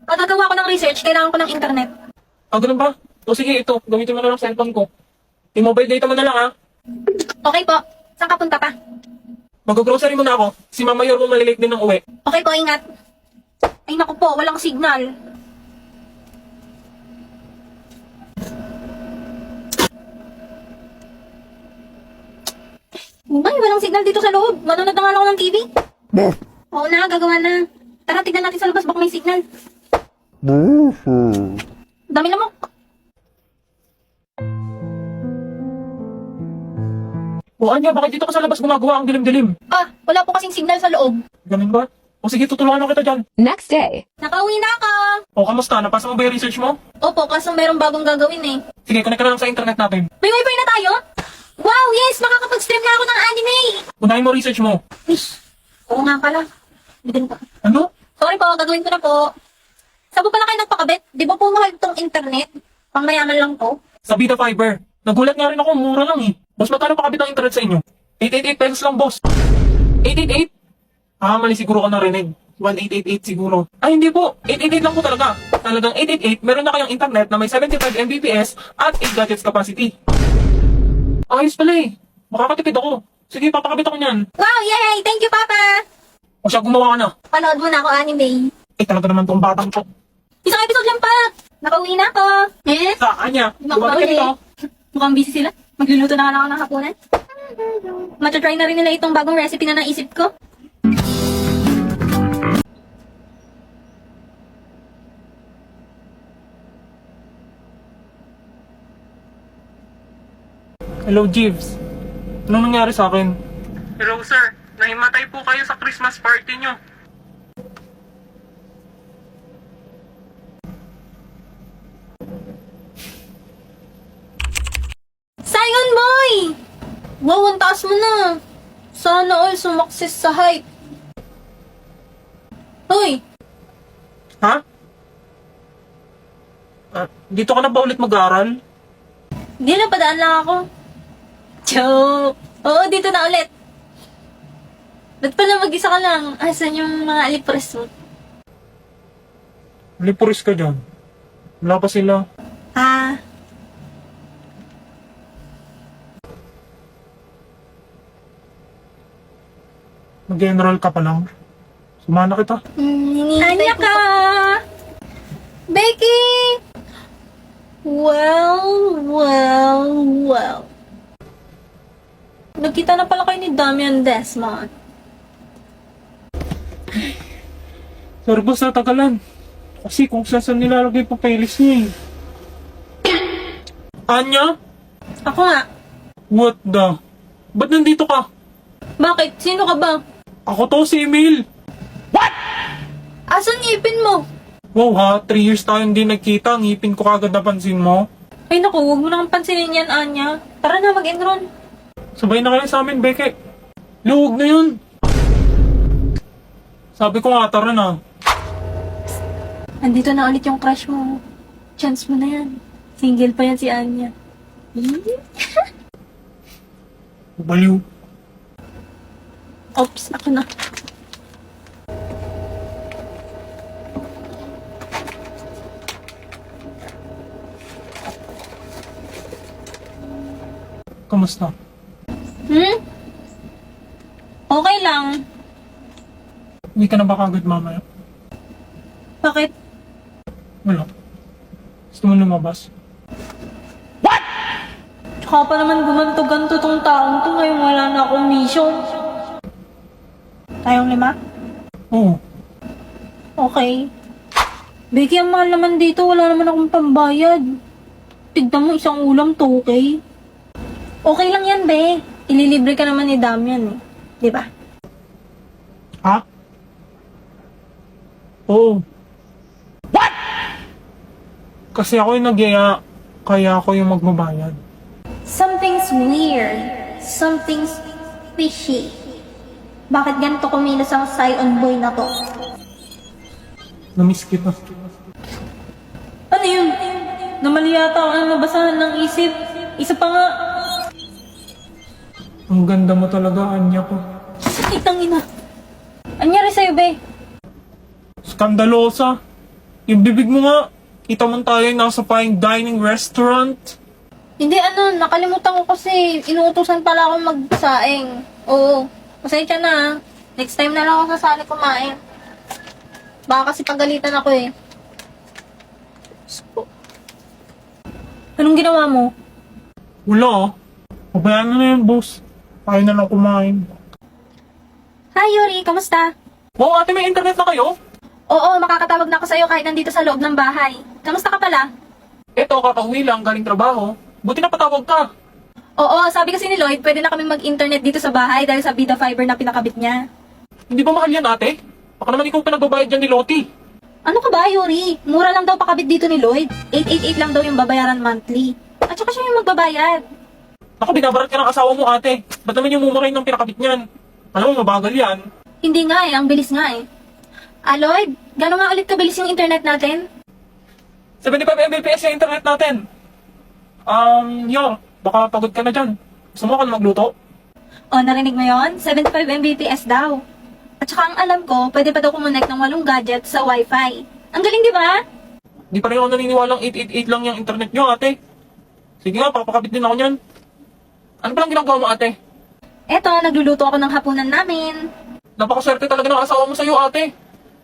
Pagkagawa ko ng research, kailangan ko ng internet. Ah, ganun ba? O sige, ito. Gamitin mo na lang cellphone ko. I-mobile data mo na lang, ha? Okay po. Saan ka punta pa? Mag-grocery muna ako. Si Mama Yor mo malilate din ng uwi. Okay po, ingat. Ay naku po, walang signal. Ay, walang signal dito sa loob. Manonood na nga lang ako ng TV. Oo na, gagawa na. Tara, tignan natin sa labas, baka may signal. Dami na mo. O Anya, bakit dito ka sa labas gumagawa ang dilim-dilim? Ah, wala po kasing signal sa loob. Ganun ba? O sige, tutulungan na kita dyan. Next day. Nakauwi na ako. O, kamusta? Napasa mo ba yung research mo? Opo, kaso merong bagong gagawin eh. Sige, connect ka na lang sa internet natin. May wifi na tayo? Wow, yes! Makakapag-stream na ako ng anime! Unahin mo research mo. Ish, oo nga pala. Bigyan ko. Ano? Sorry po, gagawin ko na po. Saan po pala kayo nagpakabit? Di ba po mahal itong internet? Pangmayaman lang to. Sa Vita Fiber. Nagulat nga rin ako, mura lang eh. Boss, magkano pakabit ang internet sa inyo? 888 pesos lang, boss. 888? Ah, mali siguro ka narinig. 1888 siguro. Ay, hindi po. 888 lang po talaga. Talagang 888, meron na kayong internet na may 75 Mbps at 8 gadgets capacity. Ayos pala eh. Makakatipid ako. Sige, papakabit ako niyan. Wow, yay! Thank you, Papa! O siya, gumawa ka na. Panood mo na ako anime. Eh, talaga naman tong batang to. Isang episode lang pa! Nakauwi na ako. Eh? Sa Anya, Hindi ako gumamit ka pauwi. dito. Mukhang busy sila. Magluluto na nga lang ako ng hapunan. Matatry na rin nila itong bagong recipe na naisip ko. Hello, Jeeves. Anong nangyari sa akin? Hello, sir. Nahimatay po kayo sa Christmas party nyo. Saigon Boy! Wow, ang taas mo na. Sana all sumakses sa hype. Hoy, Ha? Dito ka na ba ulit mag-aaral? di na padaan lang ako. Joke! Oo, dito na ulit. Ba't pala mag-isa ka lang? Asan yung mga alipres mo? Lipuris ka dyan. Wala pa sila. Ah, Mag-enroll ka pa lang. Sumana kita. Anya ka! Becky! Well. Nagkita na pala kayo ni Damian Desmond. Sorry boss, natagalan. Kasi kung saan nilalagay pa playlist niya eh. Anya? Ako nga. What the? Ba't nandito ka? Bakit? Sino ka ba? Ako to, si Emil. Asan ngipin mo? Wow ha, 3 years tayong hindi nagkita. Ngipin ko kagad napansin mo. Ay naku, huwag mo nang pansinin yan, Anya. Tara na, mag-enroll. Sabay na kayo sa amin, Beke. Luwag na yun. Sabi ko nga, tara na. Andito na ulit yung crush mo. Chance mo na yan. Single pa yan si Anya. Baliw. Oops, ako na. Kamusta? Okay lang. Uwi ka na ba kagad mamaya? Bakit? Wala. Gusto mo lumabas? Tsaka pa naman gumanto-ganto tong taong to. Ngayon wala na akong mission. Tayong 5? Oo. Okay. Becky, ang mahal naman dito. Wala naman akong pambayad. Tignan mo, isang ulam, 2K. Okay lang yan, be. Ililibre ka naman ni Damian, eh. Di ba? Ha? Oo. What? Kasi ako yung nagyaya, kaya ako yung magbabayad. Something's weird. Something's fishy. Bakit ganito kumilos ang Saigon Boy na to? Namiss kita. Ano yun? Namali yata ako ang nabasahan ng isip. Isa pa nga. Ang ganda mo talaga, Anya ko. Itang ina. Anyari sa'yo, be? Skandalosa. Yung bibig mo nga. Kita mo tayo nasa fine dining restaurant. Hindi nakalimutan ko kasi inuutosan pala akong magsaing. Oo, pasensya na ah. Next time na lang ako sasali kumain. Baka kasi pagalitan ako eh. Anong ginawa mo? Wala ah. Pabayaan na yan, boss. Tayo na lang kumain. Hi Yuri, kamusta? Wow, ate, may internet na kayo? Oo, makakatawag na ako sa'yo kahit nandito sa loob ng bahay. Kamusta ka pala? Eto, kakauwi lang, galing trabaho. Buti na patawag ka. Oo, sabi kasi ni Lloyd, pwede na kaming mag-internet dito sa bahay dahil sa Vida Fiber na pinakabit niya. Hindi ba mahal yan, ate? Baka naman ikaw pinagbabayad dyan ni Loti. Ano ka ba, Yuri? Mura lang daw pakabit dito ni Lloyd. 888 lang daw yung babayaran monthly. At saka siya yung magbabayad. Naku, binabarat ka ng asawa mo, ate. Ba't naman yung mumurahin ng pinakabit niyan? Alam mo, mabagal yan. Hindi nga eh, ang bilis nga eh. Lloyd, gano'n nga ulit kabilis yung internet natin? 75 Mbps yung internet natin. Baka pagod ka na dyan. Gusto mo ka na magluto? O, narinig mo yon? 75 Mbps daw. At saka ang alam ko, pwede pa daw kumonect ng 8 gadgets sa Wi-Fi. Ang galing, di ba? Di pa rin ako naniniwalang 888 lang yung internet nyo, ate. Sige nga, papakabit din ako niyan. Ano palang ginagawa mo, ate? Eto, nagluluto ako ng hapunan namin. Napakaswerte talaga ng asawa mo sa'yo, ate.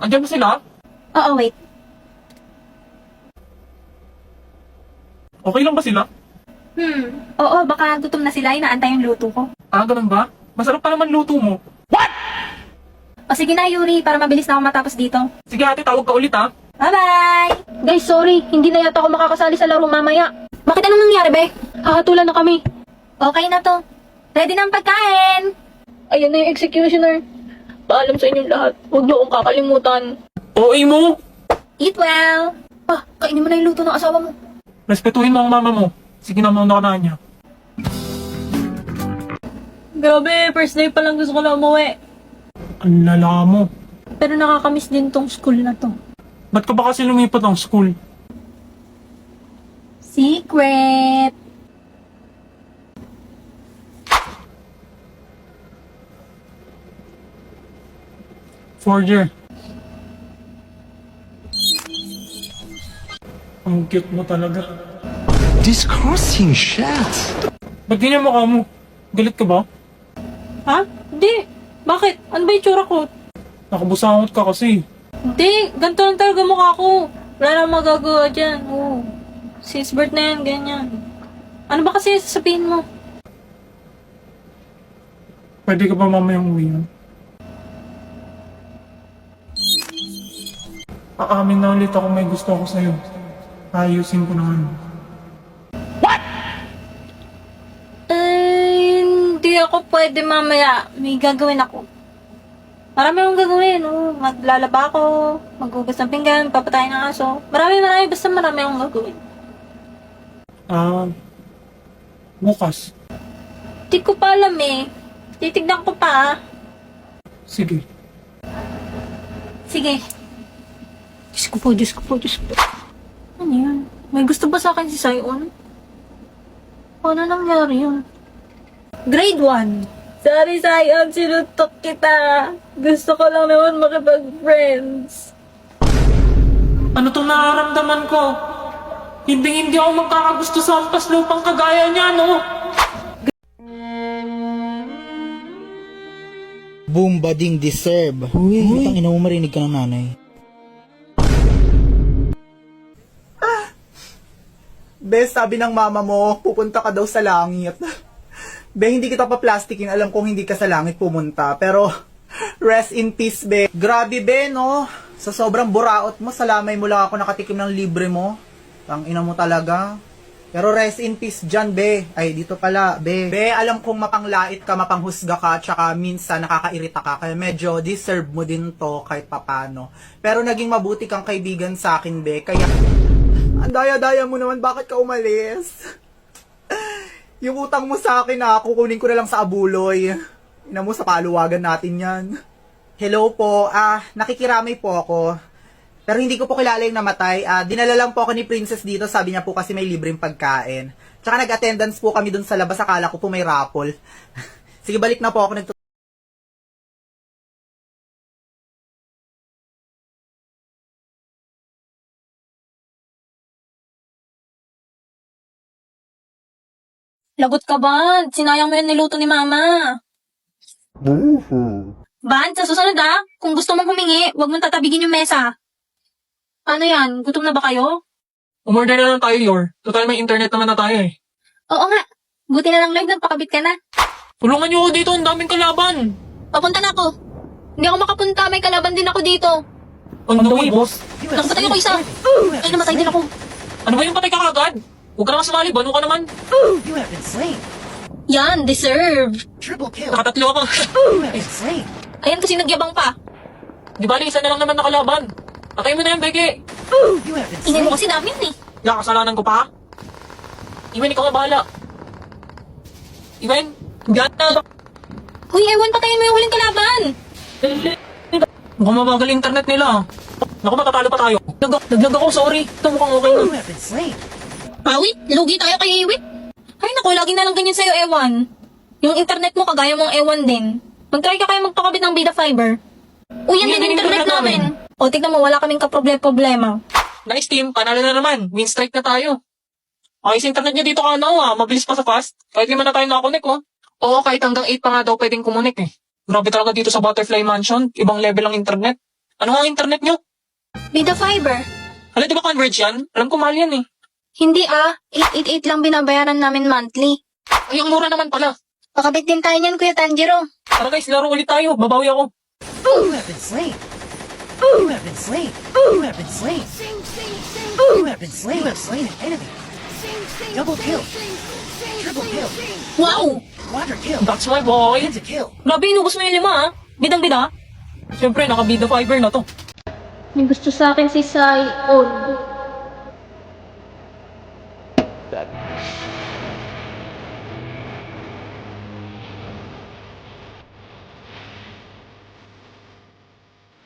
Andiyan ba sila? Oo, wait. Okay lang ba sila? Oo, baka gutom na sila, inaantay yung luto ko. Ah, ganun ba? Masarap pa naman luto mo. O sige na, Yuri, para mabilis na ako matapos dito. Sige, ate, tawag ka ulit, ha? Bye-bye! Guys, sorry. Hindi na yata ako makakasali sa laro mamaya. Bakit anong nangyari, be? Hahatulan na kami. Okay na to. Ready na ang pagkain. Ayan na yung executioner. Paalam sa inyong lahat. Huwag niyo akong kakalimutan. OA mo! Eat well! Kainin mo na yung luto ng asawa mo. Respetuhin mo ang mama mo. Sige na, mauna ka na niya. Grabe, first day pa lang gusto ko na umuwi. Ang lala mo. Pero nakakamiss din tong school na to. Ba't ka ba kasi lumipat ng school? Secret! Fourth year. Ang cute mo talaga. Disgusting shit. Ba't ganyan mukha mo? Galit ka ba? Ha? Hindi. Bakit? Ano ba yung tsura ko? Nakabusangot ka kasi. Hindi. Ganito lang talaga mukha ko. Wala na magagawa dyan. Oo. Since birth na yan, ganyan. Ano ba kasi sasabihin mo? Pwede ka ba mamayang uwi yan? Aamin na ulit ako may gusto ako sa'yo. Ayusin ko naman. Hindi ako pwede mamaya. May gagawin ako. Marami akong gagawin. Oh. Maglalaba ako, maghugas ng pinggan, papatayin ng aso. Marami. Basta marami akong gagawin. Bukas. Di ko pa alam eh. Titignan ko pa. Sige. Sige. Diyos ko po. Ano yan? May gusto ba sa akin si Sion? Ano nangyari yun? Grade 1. Sorry, Sion. Sinutok kita. Gusto ko lang naman makipag-friends. Ano tong nararamdaman ko? Hindi ako magkakagusto sa ampas lupang kagaya niya, no? Boom, bading deserve. Uy, utang ina mo, marinig ka ng nanay. Be, sabi ng mama mo, pupunta ka daw sa langit. Be, hindi kita pa plastikin. Alam kong hindi ka sa langit pumunta. Pero, rest in peace, be. Grabe, be, no? Sa sobrang buraot mo, sa lamay mo lang ako nakatikim ng libre mo. Ang ina mo talaga. Pero rest in peace dyan, be. Ay, dito pala, be. Be, alam kong mapanglait ka, mapanghusga ka, tsaka minsan nakakairita ka. Kaya medyo deserve mo din to kahit papano. Pero naging mabuti kang kaibigan sa akin, be. Kaya, ang daya-daya mo naman, bakit ka umalis? Yung utang mo sa akin kukunin ko na lang sa abuloy. Ina mo, sa paluwagan natin yan. Hello po, nakikiramay po ako. Pero hindi ko po kilala yung namatay. Dinala lang po ako ni Princess dito, sabi niya po kasi may libreng pagkain. Tsaka nag-attendance po kami dun sa labas, akala ko po may raffle. Sige, balik na po ako. Lagot ka, Ban. Sinayang mo yung niluto ni Mama. Ban, sa susunod kung gusto mong humingi, huwag mong tatabigin yung mesa. Ano yan? Gutom na ba kayo? Umorder na lang tayo, Yor. Total may internet naman na tayo eh. Oo nga. Buti na lang live nagpakabit ka na. Tulungan niyo ako dito, ang daming kalaban. Papunta na ako. Hindi ako makapunta, may kalaban din ako dito. On the way, boss. Nakapatay ako isa. Ay, namatay din ako. Ano ba yung patay ka kagad? Huwag ka naman sumali, bano ka naman. You have been slain. Yan, deserve. Triple kill. Nakatatlo ako. You have been slain. Ayan kasi nagyabang pa. Di bali, isa na lang naman nakalaban. Patay mo na yan, Beke. You have been Ingay slain. mo kasi namin eh. Yan, kasalanan ko pa. Iwen, ikaw nga bahala. Iwen, gata. Hoy, ewan, patayin mo yung huling kalaban. Mukhang mabagal yung internet nila. Naku, matatalo pa tayo. Naglag ako, sorry. Ito mukhang okay na. You have been slain. Pawit, lugi tayo kay Iwit. Ay naku, lagi na lang ganyan sa'yo, Ewan. Yung internet mo, kagaya mong Ewan din. Mag-try ka kayo magpakabit ng Bida Fiber. Uy, yan Yan din din internet internet namin. O, tignan mo, wala kaming kaproblema. Nice team, panalo na naman. Win strike na tayo. Ayos internet niya dito ka mabilis pa sa fast. Kahit 5 na tayo nakakonek Oo, kahit hanggang 8 pa nga daw pwedeng kumunik eh. Grabe talaga dito sa Butterfly Mansion. Ibang level ang internet. Ano nga ang internet nyo? Bida Fiber. Hala, di ba converge yan? Alam ko mahal yan eh. Hindi 888 lang binabayaran namin monthly. Ay, ang mura naman pala. Pakabit din tayo niyan, Kuya Tanjiro. Tara guys, laro ulit tayo. Babawi ako. You have been slain. You have been slain. You have been slain. You have been slain. You have slain an enemy. Double kill. Triple kill. Wow! Quadra kill. That's my boy. Penta kill. Grabe, inubos mo yung 5 Bidang-bida. Siyempre, naka-Bida Fiber na to. May gusto sa akin si Sai On.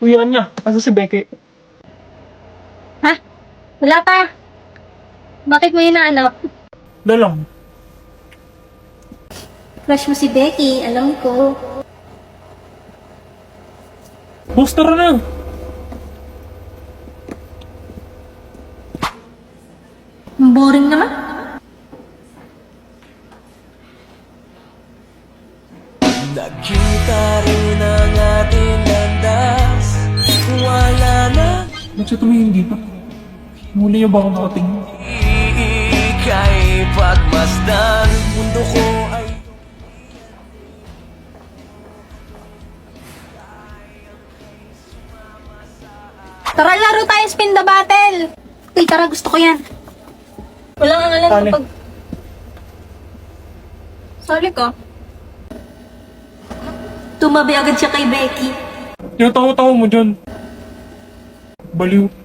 Uyan niya. Asa si Becky? Ha? Wala pa. Bakit mo hinahanap? Dalang. Crush mo si Becky, alam ko. Booster na. Boring naman. Nakita rin ang ating landas. Wala na Ba't siya tumingin dito? Muli niya ba ako nakatingin? ika'y pagmasdan. Mundo ko ay Tara, laro tayo spin the battle. Uy, tara, gusto ko yan. Walang angalan Sali. kapag... Sali ka. Tumabi agad siya kay Becky. Yung tawa-tawa mo dyan. Baliw.